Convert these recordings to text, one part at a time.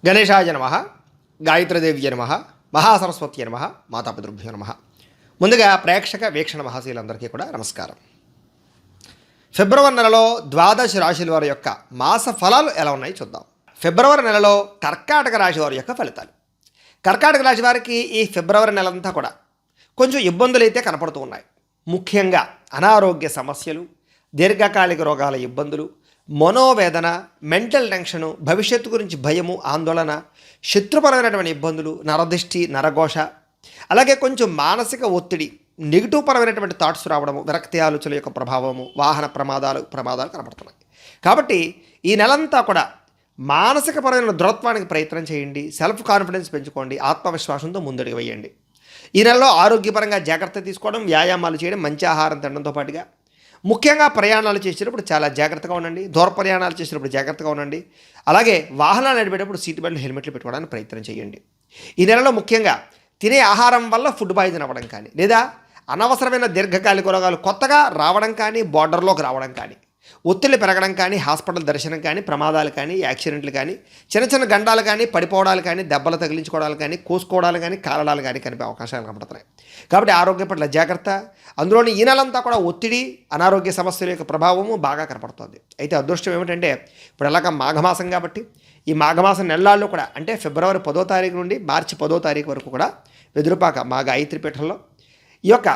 గణేశాయ నమ, గాయత్రీదేవ్య నమ, మహాసరస్వతి నమ, మాతాపితృభ్యో నమ. ముందుగా ప్రేక్షక వీక్షణ మహాశీలందరికీ కూడా నమస్కారం. ఫిబ్రవరి నెలలో ద్వాదశ రాశుల వారి యొక్క మాస ఫలాలు ఎలా ఉన్నాయో చూద్దాం. ఫిబ్రవరి నెలలో కర్కాటక రాశి వారి యొక్క ఫలితాలు. కర్కాటక రాశి వారికి ఈ ఫిబ్రవరి నెలంతా కూడా కొంచెం ఇబ్బందులు అయితే కనపడుతూ ఉన్నాయి. ముఖ్యంగా అనారోగ్య సమస్యలు, దీర్ఘకాలిక రోగాల ఇబ్బందులు, మనోవేదన, మెంటల్ టెన్షను, భవిష్యత్తు గురించి భయము, ఆందోళన, శత్రుపరమైనటువంటి ఇబ్బందులు, నరదిష్టి, నరఘోష, అలాగే కొంచెం మానసిక ఒత్తిడి, నెగిటివ్ పరమైనటువంటి థాట్స్ రావడము, విరక్తి ఆలోచనల యొక్క ప్రభావము, వాహన ప్రమాదాలు కనబడుతున్నాయి. కాబట్టి ఈ నెలంతా కూడా మానసిక పరమైన దృఢత్వానికి ప్రయత్నం చేయండి. సెల్ఫ్ కాన్ఫిడెన్స్ పెంచుకోండి. ఆత్మవిశ్వాసంతో ముందడుగు వేయండి. ఈ నెలలో ఆరోగ్యపరంగా జాగ్రత్త తీసుకోవడం, వ్యాయామాలు చేయడం, మంచి ఆహారం తినడంతో పాటుగా ముఖ్యంగా ప్రయాణాలు చేసేటప్పుడు చాలా జాగ్రత్తగా ఉండండి. దూర ప్రయాణాలు చేసేటప్పుడు జాగ్రత్తగా ఉండండి. అలాగే వాహనాలు నడిపేటప్పుడు సీట్ బెల్ట్, హెల్మెట్లు పెట్టుకోవడానికి ప్రయత్నం చేయండి. ఈ నెలలో ముఖ్యంగా తినే ఆహారం వల్ల ఫుడ్ పాయిజన్ అవ్వడం కానీ, లేదా అనవసరమైన దీర్ఘకాలిక రోగాలు కొత్తగా రావడం కానీ, బార్డర్లోకి రావడం కానీ, ఒత్తిళ్లు పెరగడం కానీ, హాస్పిటల్ దర్శనం కానీ, ప్రమాదాలు కానీ, యాక్సిడెంట్లు కానీ, చిన్న చిన్న గండాలు కానీ, పడిపోవడాలు కానీ, దెబ్బలు తగిలించుకోవడాలు కానీ, కోసుకోవడాలు కానీ, కాలడాలు కానీ కనిపే అవకాశాలు కనబడుతున్నాయి. కాబట్టి ఆరోగ్యం పట్ల జాగ్రత్త. అందులోని ఈ నెలంతా కూడా ఒత్తిడి, అనారోగ్య సమస్యల యొక్క ప్రభావము బాగా కనపడుతుంది. అయితే అదృష్టం ఏమిటంటే ఇప్పుడు ఎలాగ మాఘమాసం కాబట్టి ఈ మాఘమాసం నెలల్లో కూడా, అంటే ఫిబ్రవరి 10వ తారీఖు నుండి మార్చి 10వ తారీఖు వరకు కూడా వెదురుపాక మా గాయత్రి పీఠంలో ఈ యొక్క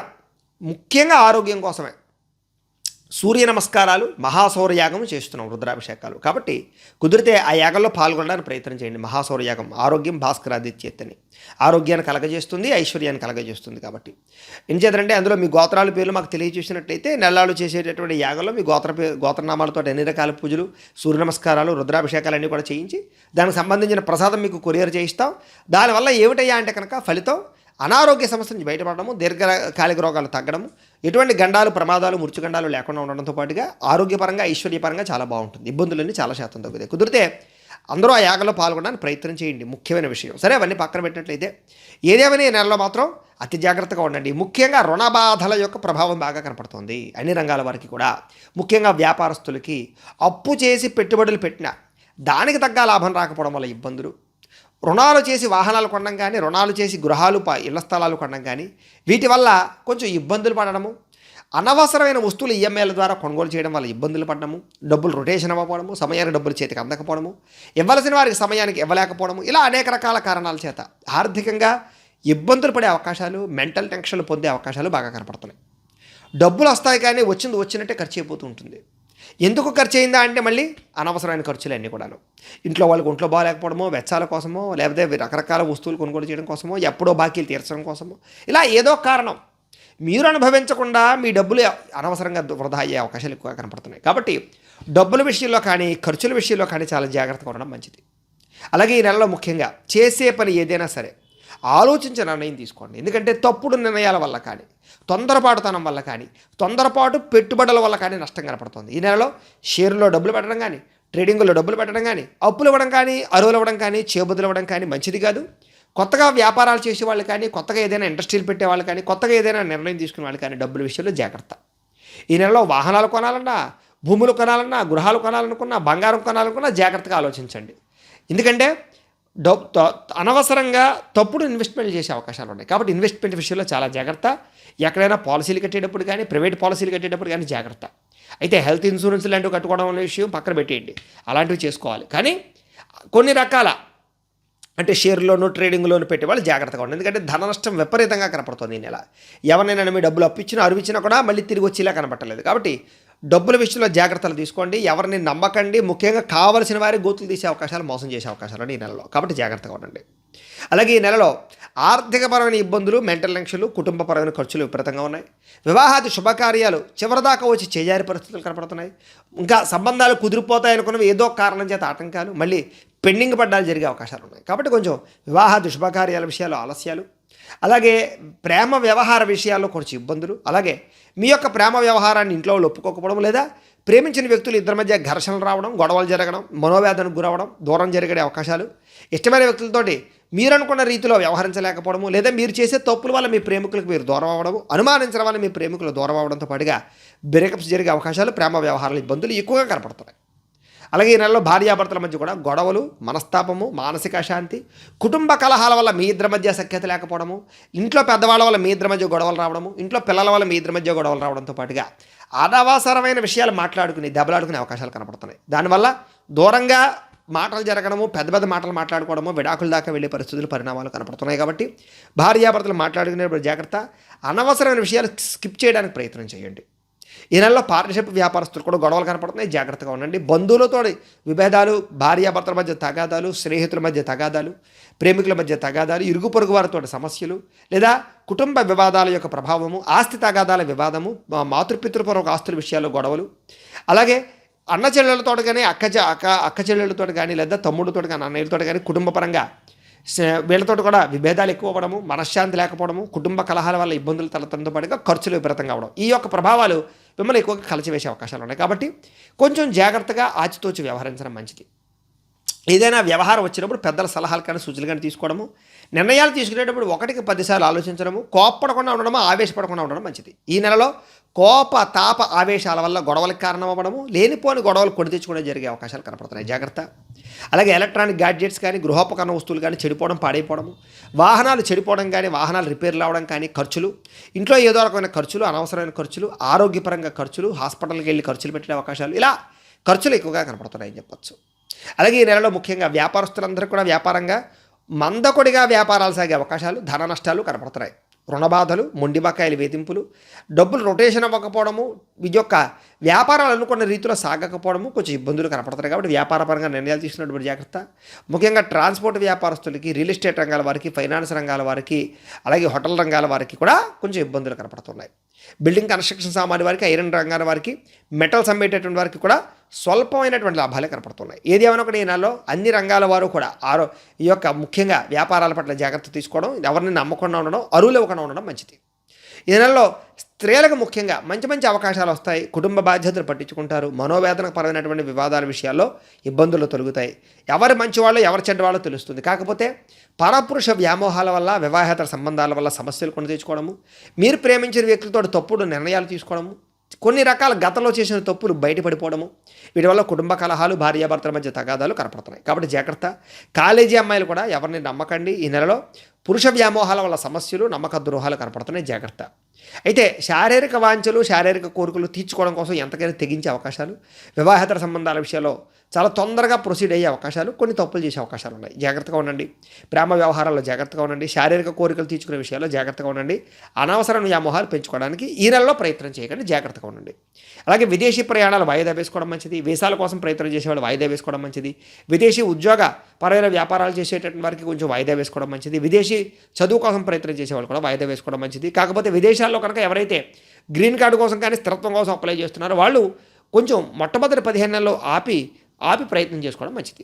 ముఖ్యంగా ఆరోగ్యం కోసమే సూర్య నమస్కారాలు, మహాసౌరయాగం చేస్తున్నాం, రుద్రాభిషేకాలు. కాబట్టి కుదిరితే ఆ యాగంలో పాల్గొనడానికి ప్రయత్నం చేయండి. మహాసౌరయాగం ఆరోగ్యం భాస్కరాదిత్యని ఆరోగ్యాన్ని కలగజేస్తుంది, ఐశ్వర్యాన్ని కలగజేస్తుంది. కాబట్టి ఏం చేద్దంటే అందులో మీ గోత్రాల పేర్లు మాకు తెలియజేసినట్లయితే నెలలు చేసేటటువంటి యాగంలో మీ గోత్రనామాలతో అన్ని రకాల పూజలు, సూర్య నమస్కారాలు, రుద్రాభిషేకాలు అన్నీ కూడా చేయించి దానికి సంబంధించిన ప్రసాదం మీకు కొరియర్ చేయిస్తాం. దానివల్ల ఏమిటయ్యా అంటే కనుక ఫలితం అనారోగ్య సమస్య నుంచి బయటపడము, దీర్ఘకాలిక రోగాలు తగ్గడము, ఎటువంటి గండాలు, ప్రమాదాలు, మృత్యుగండాలు లేకుండా ఉండడంతో పాటుగా ఆరోగ్యపరంగా, ఐశ్వర్యపరంగా చాలా బాగుంటుంది. ఇబ్బందులన్నీ చాలా శాతం తగ్గుతాయి. కుదిరితే అందరూ ఆ యాగంలో పాల్గొనడానికి ప్రయత్నం చేయండి. ముఖ్యమైన విషయం. సరే, అవన్నీ పక్కన పెట్టినట్లయితే ఏదేమైనా ఈ నెలలో మాత్రం అతి జాగ్రత్తగా ఉండండి. ముఖ్యంగా రుణ బాధల యొక్క ప్రభావం బాగా కనపడుతుంది అన్ని రంగాల వారికి కూడా. ముఖ్యంగా వ్యాపారస్తులకి అప్పు చేసి పెట్టుబడులు పెట్టినా దానికి తగ్గ లాభం రాకపోవడం వల్ల ఇబ్బందులు, రుణాలు చేసి వాహనాలు కొనడం కానీ, రుణాలు చేసి గృహాలు, ఇళ్ల స్థలాలు కొనడం కానీ, వీటి వల్ల కొంచెం ఇబ్బందులు పడడము, అనవసరమైన వస్తువులు ఈఎంఐల ద్వారా కొనుగోలు చేయడం వల్ల ఇబ్బందులు పడడము, డబ్బులు రొటేషన్ అవ్వకపోవడము, సమయానికి డబ్బులు చేతికి అందకపోవడము, ఇవ్వాల్సిన వారికి సమయానికి ఇవ్వలేకపోవడము, ఇలా అనేక రకాల కారణాల చేత ఆర్థికంగా ఇబ్బందులు పడే అవకాశాలు, మెంటల్ టెన్షన్లు పొందే అవకాశాలు బాగా కనపడుతున్నాయి. డబ్బులు వస్తాయి కానీ వచ్చినట్టే ఖర్చు అయిపోతూ ఉంటుంది. ఎందుకు ఖర్చు అయిందా అంటే మళ్ళీ అనవసరమైన ఖర్చులు అన్నీ కూడాను. ఇంట్లో వాళ్ళకి ఒంట్లో బాగాలేకపోవడమో, వెచ్చాల కోసమో, లేకపోతే రకరకాల వస్తువులు కొనుగోలు చేయడం కోసమో, ఎప్పుడో బాకీలు తీర్చడం కోసమో, ఇలా ఏదో కారణం మీరు అనుభవించకుండా మీ డబ్బులు అనవసరంగా వృధా అయ్యే అవకాశాలు ఎక్కువగా కనపడుతున్నాయి. కాబట్టి డబ్బుల విషయంలో కానీ, ఖర్చుల విషయంలో కానీ చాలా జాగ్రత్తగా ఉండడం మంచిది. అలాగే ఈ నెలలో ముఖ్యంగా చేసే పని ఏదైనా సరే ఆలోచించి నిర్ణయం తీసుకోండి. ఎందుకంటే తప్పుడు నిర్ణయాల వల్ల కానీ, తొందరపాటుతనం వల్ల కానీ, తొందరపాటు పెట్టుబడుల వల్ల కానీ నష్టం కనపడుతుంది. ఈ నెలలో షేర్లో డబ్బులు పెట్టడం కానీ, ట్రేడింగ్లో డబ్బులు పెట్టడం కానీ, అప్పులు ఇవ్వడం కానీ, అరువులు ఇవ్వడం కానీ, చేబుదులు ఇవ్వడం కానీ మంచిది కాదు. కొత్తగా వ్యాపారాలు చేసేవాళ్ళు కానీ, కొత్తగా ఏదైనా ఇండస్ట్రీలు పెట్టేవాళ్ళు కానీ, కొత్తగా ఏదైనా నిర్ణయం తీసుకునే వాళ్ళు కానీ డబ్బుల విషయంలో జాగ్రత్త. ఈ నెలలో వాహనాలు కొనాలన్నా, భూములు కొనాలన్నా, గృహాలు కొనాలనుకున్నా, బంగారం కొనాలనుకున్నా జాగ్రత్తగా ఆలోచించండి. ఎందుకంటే అనవసరంగా తప్పుడు ఇన్వెస్ట్మెంట్ చేసే అవకాశాలు ఉన్నాయి. కాబట్టి ఇన్వెస్ట్మెంట్ విషయంలో చాలా జాగ్రత్త. ఎక్కడైనా పాలసీలు కట్టేటప్పుడు కానీ, ప్రైవేట్ పాలసీలు కట్టేటప్పుడు కానీ జాగ్రత్త. అయితే హెల్త్ ఇన్సూరెన్స్ లాంటివి కట్టుకోవడం అనే విషయం పక్కన పెట్టేయండి, అలాంటివి చేసుకోవాలి. కానీ కొన్ని రకాల అంటే షేర్లోను, ట్రేడింగ్లోను పెట్టేవాళ్ళు జాగ్రత్తగా ఉండండి. ఎందుకంటే ధన నష్టం విపరీతంగా కనపడుతుంది ఈ నెల. ఎవరినైనా మీ డబ్బులు అప్పించినా, అరువిచ్చినా కూడా మళ్ళీ తిరిగి వచ్చేలా కనపట్టలేదు. కాబట్టి డబ్బుల విషయంలో జాగ్రత్తలు తీసుకోండి. ఎవరిని నమ్మకండి. ముఖ్యంగా కావలసిన వారి గోతులు తీసే అవకాశాలు, మోసం చేసే అవకాశాలు ఈ నెలలో. కాబట్టి జాగ్రత్తగా ఉండండి. అలాగే ఈ నెలలో ఆర్థికపరమైన ఇబ్బందులు, మెంటల్ టెన్షన్లు, కుటుంబపరమైన ఖర్చులు విపరీతంగా ఉన్నాయి. వివాహాది శుభకార్యాలు చివరిదాకా వచ్చి చేజారి పరిస్థితులు కనపడుతున్నాయి. ఇంకా సంబంధాలు కుదిరిపోతాయనుకున్నవి ఏదో కారణం చేత ఆటంకాలు, మళ్ళీ పెండింగ్ పడ్డాలు జరిగే అవకాశాలు ఉన్నాయి. కాబట్టి కొంచెం వివాహాది శుభకార్యాల విషయాలు ఆలస్యాలు, అలాగే ప్రేమ వ్యవహార విషయాల్లో కొంచెం ఇబ్బందులు, అలాగే మీ యొక్క ప్రేమ వ్యవహారాన్ని ఇంట్లో వాళ్ళు ఒప్పుకోకపోవడం, లేదా ప్రేమించిన వ్యక్తులు ఇద్దరి మధ్య ఘర్షణలు రావడం, గొడవలు జరగడం, మనోవేదనకు గురవడం, దూరం జరిగే అవకాశాలు, ఇష్టమైన వ్యక్తులతోటి మీరు అనుకున్న రీతిలో వ్యవహరించలేకపోవడము, లేదా మీరు చేసే తప్పుల వల్ల మీ ప్రేమికులకు మీరు దూరం అవ్వడము, అనుమానించడం వల్ల మీ ప్రేమికులు దూరం అవ్వడంతో పాటుగా బ్రేకప్స్ జరిగే అవకాశాలు, ప్రేమ వ్యవహారాల ఇబ్బందులు ఎక్కువగా కనపడుతున్నాయి. అలాగే ఈ నెలలో భార్యాభర్తల మధ్య కూడా గొడవలు, మనస్తాపము, మానసిక అశాంతి, కుటుంబ కలహాల వల్ల మీ ఇద్దరి మధ్య సఖ్యత లేకపోవడము, ఇంట్లో పెద్దవాళ్ళ వల్ల మీ ఇద్దరి మధ్య గొడవలు రావడము, ఇంట్లో పిల్లల వల్ల మీ ఇద్దరి మధ్య గొడవలు రావడంతో పాటుగా అనవసరమైన విషయాలు మాట్లాడుకుని దెబ్బలాడుకునే అవకాశాలు కనపడుతున్నాయి. దానివల్ల దూరంగా మాటలు జరగడము, పెద్ద పెద్ద మాటలు మాట్లాడుకోవడము, విడాకుల దాకా వెళ్ళే పరిస్థితులు, పరిణామాలు కనపడుతున్నాయి. కాబట్టి భార్యాభర్తలు మాట్లాడుకునేప్పుడు జాగ్రత్త. అనవసరమైన విషయాలు స్కిప్ చేయడానికి ప్రయత్నం చేయండి. ఈ నెలలో పార్ట్నర్షిప్ వ్యాపారస్తులు కూడా గొడవలు కనపడుతున్నాయి, జాగ్రత్తగా ఉండండి. బంధువులతో విభేదాలు, భార్యాభర్తల మధ్య తగాదాలు, స్నేహితుల మధ్య తగాదాలు, ప్రేమికుల మధ్య తగాదాలు, ఇరుగు పొరుగు వారితో సమస్యలు, లేదా కుటుంబ వివాదాల యొక్క ప్రభావము, ఆస్తి తగాదాల వివాదము, మాతృపితృపూర్వక ఆస్తుల విషయాల్లో గొడవలు, అలాగే అన్న చెల్లెలతో కానీ అక్క చెల్లెలతో కానీ, లేదా తమ్ముడితో కానీ, అన్నయ్యలతో కానీ కుటుంబపరంగా వీళ్ళతో కూడా విభేదాలు ఎక్కువ అవ్వడము, మనశ్శాంతి లేకపోవడము, కుటుంబ కలహాల వల్ల ఇబ్బందులు తలెత్తడంతో పాటుగా ఖర్చులు విపరీతంగా అవ్వడం, ఈ యొక్క ప్రభావాలు మిమ్మల్ని ఎక్కువగా కలిసివేసే అవకాశాలు ఉన్నాయి. కాబట్టి కొంచెం జాగ్రత్తగా ఆచితూచి వ్యవహరించడం మంచిది. ఏదైనా వ్యవహారం వచ్చినప్పుడు పెద్దల సలహాలు కానీ సూచనలు కానీ తీసుకోవడము, నిర్ణయాలు తీసుకునేటప్పుడు 1కి 10 సార్లు ఆలోచించడము, కోపపడకుండా ఉండడము, ఆవేశపడకుండా ఉండడం మంచిది. ఈ నెలలో కోప తాప ఆవేశాల వల్ల గొడవలకు కారణం అవ్వడము, లేనిపోని గొడవలు కొని తెచ్చుకోవడం జరిగే అవకాశాలు కనపడుతున్నాయి, జాగ్రత్త. అలాగే ఎలక్ట్రానిక్ గ్యాడ్జెట్స్ కానీ, గృహోపకరణ వస్తువులు కానీ చెడిపోవడం, పాడైపోవడము, వాహనాలు చెడిపోవడం కానీ, వాహనాలు రిపేర్లు అవడం కానీ, ఖర్చులు, ఇంట్లో ఏదో రకమైన ఖర్చులు, అనవసరమైన ఖర్చులు, ఆరోగ్యపరంగా ఖర్చులు, హాస్పిటల్కి వెళ్ళి ఖర్చులు పెట్టే అవకాశాలు, ఇలా ఖర్చులు ఎక్కువగా కనపడుతున్నాయని చెప్పొచ్చు. అలాగే ఈ నెలలో ముఖ్యంగా వ్యాపారస్తులందరూ కూడా వ్యాపారంగా మందకొడిగా వ్యాపారాలు సాగే అవకాశాలు, ధన నష్టాలు కనపడుతున్నాయి. రుణబాధలు, మొండి బకాయిల వేధింపులు, డబ్బులు రొటేషన్ అవ్వకపోవడము, ఈ యొక్క వ్యాపారాలు అనుకున్న రీతిలో సాగకపోవడము కొంచెం ఇబ్బందులు కనపడుతున్నాయి. కాబట్టి వ్యాపారపరంగా నిర్ణయాలు తీసుకున్నటువంటి జాగ్రత్త. ముఖ్యంగా ట్రాన్స్పోర్ట్ వ్యాపారస్తులకి, రియల్ ఎస్టేట్ రంగాల వారికి, ఫైనాన్స్ రంగాల వారికి, అలాగే హోటల్ రంగాల వారికి కూడా కొంచెం ఇబ్బందులు కనపడుతున్నాయి. బిల్డింగ్ కన్స్ట్రక్షన్ సామాన్య వారికి, ఐరన్ రంగాల వారికి, మెటల్స్ అమ్మేటటువంటి వారికి కూడా స్వల్పమైనటువంటి లాభాలే కనపడుతున్నాయి. ఏది ఏమైనా కూడా ఈ నెలలో అన్ని రంగాల వారు కూడా ఈ యొక్క ముఖ్యంగా వ్యాపారాల పట్ల జాగ్రత్త తీసుకోవడం, ఎవరిని నమ్మకుండా ఉండడం, అరువులు ఇవ్వకుండా ఉండడం మంచిది. ఈ నెలలో స్త్రీలకు ముఖ్యంగా మంచి మంచి అవకాశాలు వస్తాయి. కుటుంబ బాధ్యతలు పట్టించుకుంటారు. మనోవేదనకు పరమైనటువంటి వివాదాల విషయాల్లో ఇబ్బందులు తొలగుతాయి. ఎవరు మంచివాళ్ళు, ఎవరు చెడ్డవాళ్ళో తెలుస్తుంది. కాకపోతే పరపురుష వ్యామోహాల వల్ల, వివాహేతర సంబంధాల వల్ల సమస్యలు కొని తెచ్చుకోవడము, మీరు ప్రేమించిన వ్యక్తులతో తప్పుడు నిర్ణయాలు తీసుకోవడము, కొన్ని రకాల గతంలో చేసిన తప్పులు బయటపడిపోవడము, వీటి వల్ల కుటుంబ కలహాలు, భార్యాభర్తల మధ్య తగాదాలు కనపడుతున్నాయి. కాబట్టి జాగ్రత్త. కాలేజీ అమ్మాయిలు కూడా ఎవరిని నమ్మకండి. ఈ నెలలో పురుష వ్యామోహాల వల్ల సమస్యలు, నమ్మక ద్రోహాలు కనపడుతున్నాయి, జాగ్రత్త. అయితే శారీరక వాంఛలు, శారీరక కోరికలు తీర్చుకోవడం కోసం ఎంతకైనా తెగించే అవకాశాలు, వివాహేతర సంబంధాల విషయాల్లో చాలా తొందరగా ప్రొసీడ్ అయ్యే అవకాశాలు, కొన్ని తప్పులు చేసే అవకాశాలు ఉన్నాయి, జాగ్రత్తగా ఉండండి. ప్రేమ వ్యవహారాల్లో జాగ్రత్తగా ఉండండి. శారీరక కోరికలు తీర్చుకునే విషయాల్లో జాగ్రత్తగా ఉండండి. అనవసరమైన వ్యామోహాలు పెంచుకోవడానికి ఈ నెలలో ప్రయత్నం చేయకండి, జాగ్రత్తగా ఉండండి. అలాగే విదేశీ ప్రయాణాలు వాయిదా వేసుకోవడం మంచిది. వీసాల కోసం ప్రయత్నం చేసేవాళ్ళు వాయిదా వేసుకోవడం మంచిది. విదేశీ ఉద్యోగ పరమైన వ్యాపారాలు చేసేటటువంటి వారికి కొంచెం వాయిదా వేసుకోవడం మంచిది. విదేశీ చదువు కోసం ప్రయత్నం చేసేవాళ్ళు కూడా వాయిదా వేసుకోవడం మంచిది. కాకపోతే విదేశాల్లో కనుక ఎవరైతే గ్రీన్ కార్డు కోసం కానీ స్థిరత్వం కోసం అప్లై చేస్తున్నారో వాళ్ళు కొంచెం మొట్టమొదటి 15 నెలలు ఆపి ప్రయత్నం చేసుకోవడం మంచిది.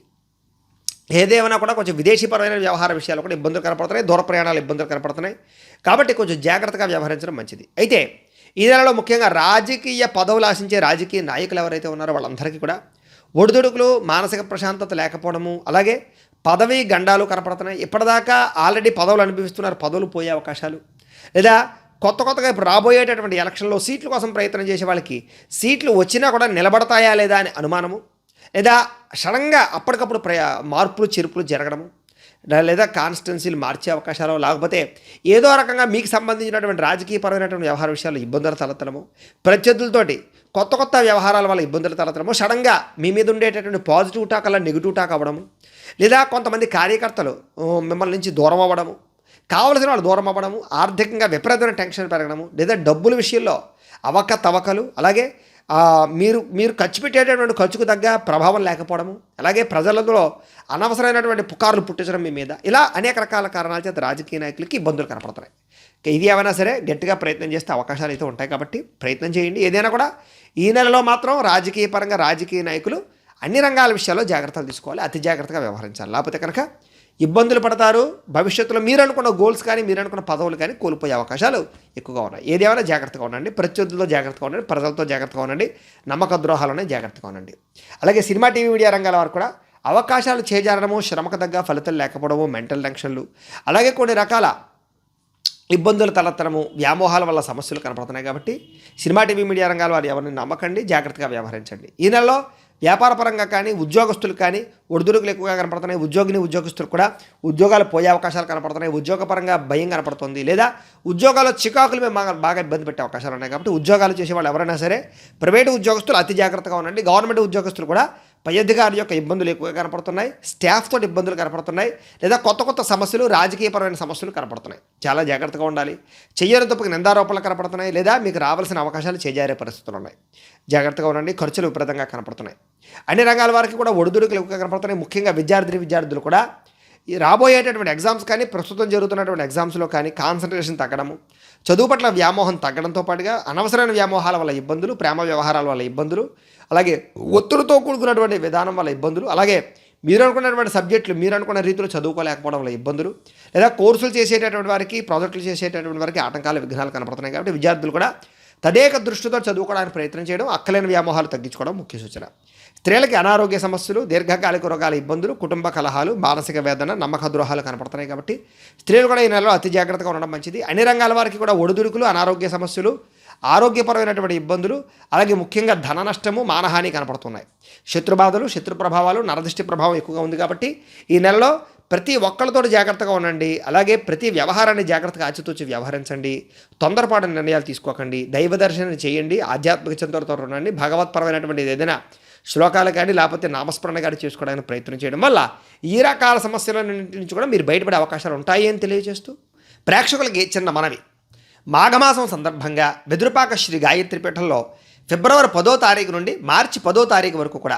ఏదేమైనా కూడా కొంచెం విదేశీపరమైన వ్యవహార విషయాలు కూడా ఇబ్బందులు కనపడుతున్నాయి, దూర ప్రయాణాలు ఇబ్బందులు కనపడుతున్నాయి. కాబట్టి కొంచెం జాగ్రత్తగా వ్యవహరించడం మంచిది. అయితే ఈ నెలలో ముఖ్యంగా రాజకీయ పదవులు ఆశించే రాజకీయ నాయకులు ఎవరైతే ఉన్నారో వాళ్ళందరికీ కూడా ఒడిదుడుకులు, మానసిక ప్రశాంతత లేకపోవడము, అలాగే పదవీ గండాలు కనపడుతున్నాయి. ఇప్పటిదాకా ఆల్రెడీ పదవులు అనుభవిస్తున్నారు, పదవులు పోయే అవకాశాలు, లేదా కొత్తగా ఇప్పుడు రాబోయేటటువంటి ఎలక్షన్లో సీట్ల కోసం ప్రయత్నం చేసే వాళ్ళకి సీట్లు వచ్చినా కూడా నిలబడతాయా లేదా అని అనుమానము, లేదా సడన్గా అప్పటికప్పుడు మార్పులు చేర్పులు జరగడము, లేదా కాన్స్టిట్యున్సీలు మార్చే అవకాశాలు, లేకపోతే ఏదో రకంగా మీకు సంబంధించినటువంటి రాజకీయపరమైనటువంటి వ్యవహార విషయాల్లో ఇబ్బందులు తలెత్తడము, ప్రత్యర్థులతోటి కొత్త వ్యవహారాల వల్ల ఇబ్బందులు తలెత్తడము, సడన్గా మీ మీద ఉండేటటువంటి పాజిటివ్ టాక్ అలా నెగిటివ్ టాక్ అవ్వడము, లేదా కొంతమంది కార్యకర్తలు మిమ్మల్ని నుంచి దూరం అవ్వడము, కావలసిన వాళ్ళు దూరం అవ్వడము, ఆర్థికంగా విపరీతమైన టెన్షన్ పెరగడము, లేదా డబ్బుల విషయంలో అవకతవకలు, అలాగే మీరు ఖర్చు పెట్టేటటువంటి ఖర్చుకు తగ్గ ప్రభావం లేకపోవడము, అలాగే ప్రజలలో అనవసరమైనటువంటి పుకార్లు పుట్టించడం మీ మీద, ఇలా అనేక రకాల కారణాల చేత రాజకీయ నాయకులకి ఇబ్బందులు కనపడుతున్నాయి. ఇది ఏమైనా సరే గట్టిగా ప్రయత్నం చేస్తే అవకాశాలు అయితే ఉంటాయి. కాబట్టి ప్రయత్నం చేయండి. ఏదైనా కూడా ఈ నెలలో మాత్రం రాజకీయ పరంగా రాజకీయ నాయకులు అన్ని రంగాల విషయాల్లో జాగ్రత్తలు తీసుకోవాలి, అతి జాగ్రత్తగా వ్యవహరించాలి. లేకపోతే కనుక ఇబ్బందులు పడతారు. భవిష్యత్తులో మీరు అనుకున్న గోల్స్ కానీ, మీరు అనుకున్న పదవులు కానీ కోల్పోయే అవకాశాలు ఎక్కువగా ఉన్నాయి. ఏదేమైనా జాగ్రత్తగా ఉండండి. ప్రత్యర్థులతో జాగ్రత్తగా ఉండండి, ప్రజలతో జాగ్రత్తగా ఉండండి, నమ్మక ద్రోహాలనే జాగ్రత్తగా ఉండండి. అలాగే సినిమా, టీవీ, మీడియా రంగాల వారు కూడా అవకాశాలు చేజారడము, శ్రమకు తగ్గ ఫలితాలు లేకపోవడము, మెంటల్ టెన్షన్లు, అలాగే కొన్ని రకాల ఇబ్బందులు తలెత్తడము, వ్యామోహాల వల్ల సమస్యలు కనపడుతున్నాయి. కాబట్టి సినిమా, టీవీ, మీడియా రంగాల వారు ఎవరిని నమ్మకండి, జాగ్రత్తగా వ్యవహరించండి. ఈ నెలలో వ్యాపార పరంగా కానీ ఉద్యోగస్తులకు కానీ ఒడిదుడుకులు ఎక్కువగా కనపడుతున్నాయి. ఉద్యోగస్తులకు కూడా ఉద్యోగాలు పోయే అవకాశాలు కనపడుతున్నాయి. ఉద్యోగపరంగా భయం కనపడుతుంది, లేదా ఉద్యోగాల్లో చికాకులు మేము బాగా ఇబ్బంది పెట్టే అవకాశాలు ఉన్నాయి. కాబట్టి ఉద్యోగాలు చేసే వాళ్ళు ఎవరైనా సరే ప్రైవేటు ఉద్యోగస్తులు అతి జాగ్రత్తగా ఉండండి. గవర్నమెంట్ ఉద్యోగస్తులు కూడా పై అధికారి యొక్క ఇబ్బందులు ఎక్కువగా కనపడుతున్నాయి, స్టాఫ్ తోటి ఇబ్బందులు కనపడుతున్నాయి, లేదా కొత్త సమస్యలు, రాజకీయపరమైన సమస్యలు కనపడుతున్నాయి. చాలా జాగ్రత్తగా ఉండాలి. చెయ్యని తప్పుకి నిందారోపణలు కనపడుతున్నాయి, లేదా మీకు రావాల్సిన అవకాశాలు చేజారే పరిస్థితులు ఉన్నాయి. జాగ్రత్తగా ఉండండి. ఖర్చులు విపరీతంగా కనపడుతున్నాయి. అన్ని రంగాల వారికి కూడా ఒడిదుడుకులు ఎక్కువగా కనపడుతున్నాయి. ముఖ్యంగా విద్యార్థులు కూడా ఈ రాబోయేటటువంటి ఎగ్జామ్స్ కానీ, ప్రస్తుతం జరుగుతున్నటువంటి ఎగ్జామ్స్లో కానీ కాన్సన్ట్రేషన్ తగ్గడము, చదువు పట్ల వ్యామోహం తగ్గడంతో పాటుగా అనవసరమైన వ్యామోహాల వల్ల ఇబ్బందులు, ప్రేమ వ్యవహారాల వల్ల ఇబ్బందులు, అలాగే ఒత్తిడితో కూడుకున్నటువంటి విధానం వల్ల ఇబ్బందులు, అలాగే మీరు అనుకున్నటువంటి సబ్జెక్టులు మీరు అనుకున్న రీతిలో చదువుకోలేకపోవడం వల్ల ఇబ్బందులు, లేదా కోర్సులు చేసేటటువంటి వారికి, ప్రాజెక్టులు చేసేటటువంటి వారికి ఆటంకాలు, విఘ్నాలు కనపడుతున్నాయి. కాబట్టి విద్యార్థులు కూడా తదేక దృష్టితో చదువుకోవడానికి ప్రయత్నం చేయడం, అక్కలేని వ్యామోహాలు తగ్గించుకోవడం ముఖ్య సూచన. స్త్రీలకి అనారోగ్య సమస్యలు, దీర్ఘకాలిక రోగాల ఇబ్బందులు, కుటుంబ కలహాలు, మానసిక వేదన, నమ్మక ద్రోహాలు కనపడుతున్నాయి. కాబట్టి స్త్రీలు కూడా ఈ నెలలో అతి జాగ్రత్తగా ఉండడం మంచిది. అన్ని రంగాల వారికి కూడా ఒడిదుడుకులు, అనారోగ్య సమస్యలు, ఆరోగ్యపరమైనటువంటి ఇబ్బందులు, అలాగే ముఖ్యంగా ధన నష్టము, మానహాని కనపడుతున్నాయి. శత్రుబాధలు, శత్రు ప్రభావాలు, నరదృష్టి ప్రభావం ఎక్కువగా ఉంది. కాబట్టి ఈ నెలలో ప్రతి ఒక్కరితో జాగ్రత్తగా ఉండండి. అలాగే ప్రతి వ్యవహారాన్ని జాగ్రత్తగా ఆచితూచి వ్యవహరించండి. తొందరపాటు నిర్ణయాలు తీసుకోకండి. దైవ దర్శనం చేయండి. ఆధ్యాత్మిక చింతనతో ఉండండి. భగవత్పరమైనటువంటి ఏదైనా శ్లోకాలు కానీ, లేకపోతే నామస్మరణ కానీ చేసుకోవడానికి ప్రయత్నం చేయడం వల్ల ఈ రకాల సమస్యల నుంచి కూడా మీరు బయటపడే అవకాశాలు ఉంటాయి అని తెలియజేస్తూ, ప్రేక్షకులకి చిన్న మనవి. మాఘమాసం సందర్భంగా వెదురుపాక శ్రీ గాయత్రి పీఠంలో ఫిబ్రవరి 10వ తారీఖు నుండి మార్చి 10వ తారీఖు వరకు కూడా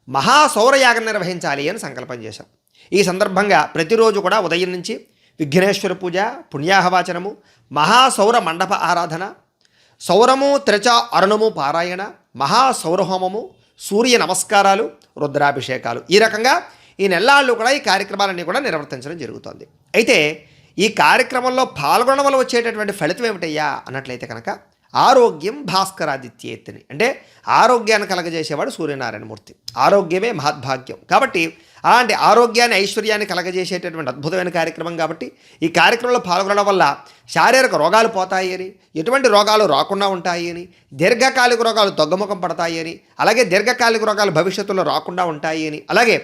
మహాసౌరయాగం నిర్వహించాలి అని సంకల్పం చేశాం. ఈ సందర్భంగా ప్రతిరోజు కూడా ఉదయం నుంచి విఘ్నేశ్వర పూజ, పుణ్యాహవాచనము, మహాసౌర మండప ఆరాధన, సౌరము త్రిచ అరుణము పారాయణ, మహాసౌరహోమము, సూర్య నమస్కారాలు, రుద్రాభిషేకాలు, ఈ రకంగా ఈ నెల్లాళ్ళు కూడా ఈ కార్యక్రమాలన్నీ కూడా నిర్వర్తించడం జరుగుతుంది. అయితే ఈ కార్యక్రమంలో పాల్గొనడం వల్ల వచ్చేటటువంటి ఫలితం ఏమిటయ్యా అన్నట్లయితే కనుక ఆరోగ్యం భాస్కరాదిత్యేత్తిని, అంటే ఆరోగ్యాన్ని కలగజేసేవాడు సూర్యనారాయణమూర్తి. ఆరోగ్యమే మహద్భాగ్యం. కాబట్టి అలాంటి ఆరోగ్యాన్ని, ఐశ్వర్యాన్ని కలగజేసేటటువంటి అద్భుతమైన కార్యక్రమం. కాబట్టి ఈ కార్యక్రమంలో పాల్గొనడం వల్ల శారీరక రోగాలు పోతాయి అని, ఎటువంటి రోగాలు రాకుండా ఉంటాయి అని, దీర్ఘకాలిక రోగాలు తగ్గుముఖం పడతాయి అని, అలాగే దీర్ఘకాలిక రోగాలు భవిష్యత్తులో రాకుండా ఉంటాయి అని, అలాగే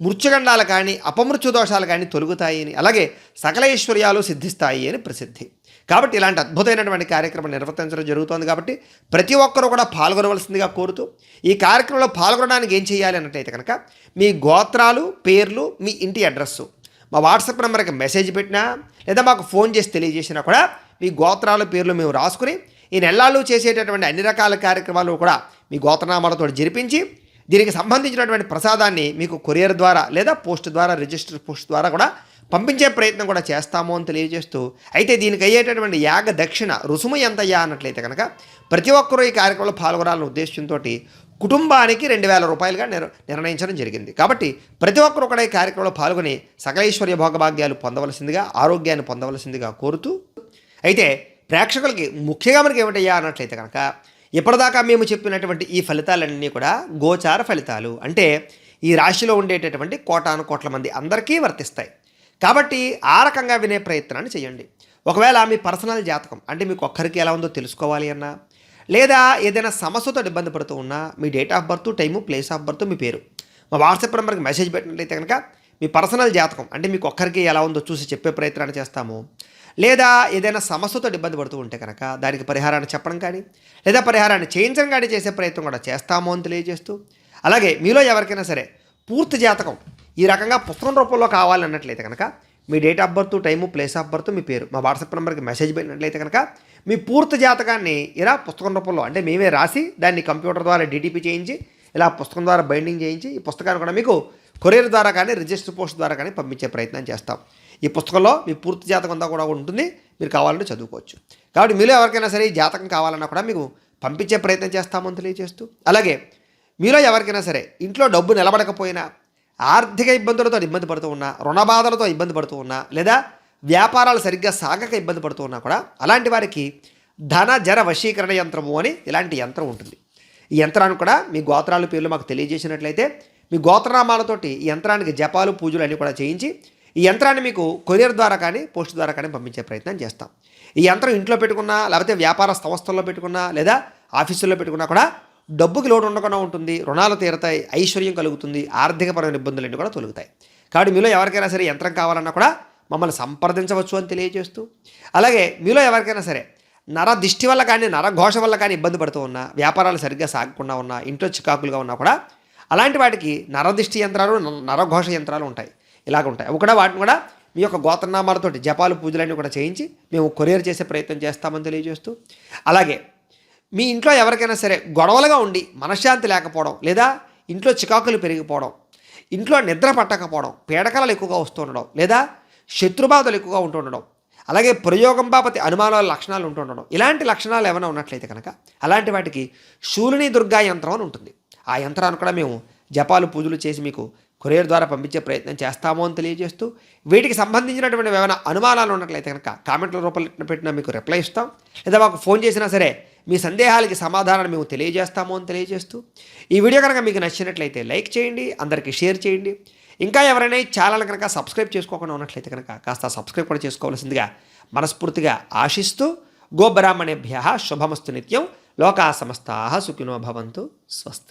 మృత్యుగండాలు కానీ, అపమృత్యు దోషాలు కానీ తొలుగుతాయి అని, అలాగే సకల ఐశ్వర్యాలు సిద్ధిస్తాయి అని ప్రసిద్ధి. కాబట్టి ఇలాంటి అద్భుతమైనటువంటి కార్యక్రమం నిర్వర్తించడం జరుగుతుంది. కాబట్టి ప్రతి ఒక్కరూ కూడా పాల్గొనవలసిందిగా కోరుతూ, ఈ కార్యక్రమంలో పాల్గొనడానికి ఏం చేయాలి అన్నట్టయితే కనుక మీ గోత్రాలు, పేర్లు, మీ ఇంటి అడ్రస్సు మా వాట్సాప్ నెంబర్కి మెసేజ్ పెట్టినా, లేదా మాకు ఫోన్ చేసి తెలియజేసినా కూడా మీ గోత్రాలు, పేర్లు మేము రాసుకుని ఈ నెల్లాళ్ళు చేసేటటువంటి అన్ని రకాల కార్యక్రమాలు కూడా మీ గోత్రనామాలతో జరిపించి, దీనికి సంబంధించినటువంటి ప్రసాదాన్ని మీకు కొరియర్ ద్వారా లేదా పోస్ట్ ద్వారా, రిజిస్టర్ పోస్ట్ ద్వారా కూడా పంపించే ప్రయత్నం కూడా చేస్తాము అని తెలియజేస్తూ, అయితే దీనికి అయ్యేటటువంటి యాగ దక్షిణ రుసుము ఎంతయ్యా అన్నట్లయితే కనుక ప్రతి ఒక్కరూ ఈ కార్యక్రమంలో పాల్గొనాలనే ఉద్దేశంతో కుటుంబానికి 2000 రూపాయలుగా నిర్ణయించడం జరిగింది. కాబట్టి ప్రతి ఒక్కరు కూడా ఈ కార్యక్రమంలో పాల్గొని సకలైశ్వర్య భోగభాగ్యాలు పొందవలసిందిగా, ఆరోగ్యాన్ని పొందవలసిందిగా కోరుతూ, అయితే ప్రేక్షకులకి ముఖ్యంగా మనకి ఏమిటయ్యా అన్నట్లయితే కనుక ఇప్పటిదాకా మేము చెప్పినటువంటి ఈ ఫలితాలన్నీ కూడా గోచార ఫలితాలు, అంటే ఈ రాశిలో ఉండేటటువంటి కోటాను కోట్ల మంది అందరికీ వర్తిస్తాయి. కాబట్టి ఆ రకంగా వినే ప్రయత్నాన్ని చేయండి. ఒకవేళ మీ పర్సనల్ జాతకం, అంటే మీకు ఒక్కరికి ఎలా ఉందో తెలుసుకోవాలి అన్నా, లేదా ఏదైనా సమస్యతో ఇబ్బంది పడుతూ ఉన్నా, మీ date of birth, time, place of birth, మీ పేరు మా వాట్సాప్ నెంబర్కి మెసేజ్ పెట్టినట్లయితే కనుక మీ పర్సనల్ జాతకం, అంటే మీకు ఒక్కరికి ఎలా ఉందో చూసి చెప్పే ప్రయత్నాన్ని చేస్తాము. లేదా ఏదైనా సమస్యతో ఇబ్బంది పడుతూ ఉంటే కనుక దానికి పరిహారాన్ని చెప్పడం కానీ, లేదా పరిహారాన్ని చేయించడం కానీ చేసే ప్రయత్నం కూడా చేస్తాము అని తెలియజేస్తూ, అలాగే మీలో ఎవరికైనా సరే పూర్తి జాతకం ఈ రకంగా పుస్తకం రూపంలో కావాలన్నట్లయితే కనుక మీ date of birth, time, place of birth, మీ పేరు మా వాట్సాప్ నెంబర్కి మెసేజ్ పెట్టినట్లయితే కనుక మీ పూర్తి జాతకాన్ని ఇలా పుస్తకం రూపంలో, అంటే మేమే రాసి దాన్ని కంప్యూటర్ ద్వారా డిటిపి చేయించి, ఇలా పుస్తకం ద్వారా బైండింగ్ చేయించి, ఈ పుస్తకాన్ని కూడా మీకు కొరియర్ ద్వారా కానీ, రిజిస్టర్ పోస్ట్ ద్వారా కానీ పంపించే ప్రయత్నం చేస్తాం. ఈ పుస్తకంలో మీ పూర్తి జాతకం అంతా కూడా ఉంటుంది, మీరు కావాలంటే చదువుకోవచ్చు. కాబట్టి మీలో ఎవరికైనా సరే ఈ జాతకం కావాలన్నా కూడా మీకు పంపించే ప్రయత్నం చేస్తామని తెలియజేస్తూ, అలాగే మీలో ఎవరికైనా సరే ఇంట్లో డబ్బు నిలబడకపోయినా, ఆర్థిక ఇబ్బందులతో ఇబ్బంది పడుతూ ఉన్నా, రుణ బాధలతో ఇబ్బంది పడుతూ ఉన్నా, లేదా వ్యాపారాలు సరిగ్గా సాగక ఇబ్బంది పడుతూ ఉన్నా కూడా అలాంటి వారికి ధన జర వశీకరణ యంత్రము అని ఇలాంటి యంత్రం ఉంటుంది. ఈ యంత్రాన్ని కూడా మీ గోత్రాలు, పేర్లు మాకు తెలియజేసినట్లయితే మీ గోత్రనామాలతోటి ఈ యంత్రానికి జపాలు, పూజలు అన్నీ కూడా చేయించి ఈ యంత్రాన్ని మీకు కొరియర్ ద్వారా కానీ, పోస్ట్ ద్వారా కానీ పంపించే ప్రయత్నం చేస్తాం. ఈ యంత్రం ఇంట్లో పెట్టుకున్నా, లేకపోతే వ్యాపార సంస్థల్లో పెట్టుకున్నా, లేదా ఆఫీసుల్లో పెట్టుకున్నా కూడా డబ్బుకి లోటు ఉండకుండా ఉంటుంది, రుణాలు తీరతాయి, ఐశ్వర్యం కలుగుతుంది, ఆర్థికపరమైన ఇబ్బందులన్నీ కూడా తొలుగుతాయి. కాబట్టి మీలో ఎవరికైనా సరే యంత్రం కావాలన్నా కూడా మమ్మల్ని సంప్రదించవచ్చు అని తెలియజేస్తూ, అలాగే మీలో ఎవరికైనా సరే నర దిష్టి వల్ల కానీ నరఘోష వల్ల కానీ ఇబ్బంది పడుతూ ఉన్నా, వ్యాపారాలు సరిగ్గా సాగకుండా ఉన్నా, ఇంట్లో చికాకులుగా ఉన్నా కూడా అలాంటి వాటికి నరదిష్టి యంత్రాలు, నరఘోష యంత్రాలు ఉంటాయి. ఇలాగ ఉంటాయి. అవి కూడా వాటిని కూడా మీ యొక్క గోత్రనామాలతోటి జపాలు పూజలన్నీ కూడా చేయించి మేము కొరియర్ చేసే ప్రయత్నం చేస్తామని తెలియజేస్తూ, అలాగే మీ ఇంట్లో ఎవరికైనా సరే గొడవలుగా ఉండి మనశ్శాంతి లేకపోవడం, లేదా ఇంట్లో చికాకులు పెరిగిపోవడం, ఇంట్లో నిద్ర పట్టకపోవడం, పీడకలలు ఎక్కువగా వస్తూ ఉండడం, లేదా శత్రుబాధలు ఎక్కువగా ఉంటూ ఉండడం, అలాగే ప్రయోగం బాపతి అనుమానాల లక్షణాలు ఉంటూ ఉండడం, ఇలాంటి లక్షణాలు ఏమైనా ఉన్నట్లయితే కనుక అలాంటి వాటికి శూలిని దుర్గా యంత్రం అని ఉంటుంది. ఆ యంత్రాన్ని కూడా మేము జపాలు పూజలు చేసి మీకు కొరియర్ ద్వారా పంపించే ప్రయత్నం చేస్తాము అని తెలియజేస్తూ, వీటికి సంబంధించినటువంటి ఏమైనా అనుమానాలు ఉన్నట్లయితే కనుక కామెంట్ల రూపంలో పెట్టినా మీకు రిప్లై ఇస్తాం, లేదా మాకు ఫోన్ చేసినా సరే మీ సందేహాలకి సమాధానాన్ని మేము తెలియజేస్తాము అని తెలియజేస్తూ, ఈ వీడియో కనుక మీకు నచ్చినట్లయితే లైక్ చేయండి, అందరికీ షేర్ చేయండి. ఇంకా ఎవరైనా ఈ ఛానల్ కనుక సబ్స్క్రైబ్ చేసుకోకుండా ఉన్నట్లయితే కనుక కాస్త సబ్స్క్రైబ్ కూడా చేసుకోవాల్సిందిగా మనస్ఫూర్తిగా ఆశిస్తూ, గోబ్రాహ్మణేభ్యః శుభమస్తు నిత్యం, లోకా సమస్తాః సుఖినో భవంతు, స్వస్తి.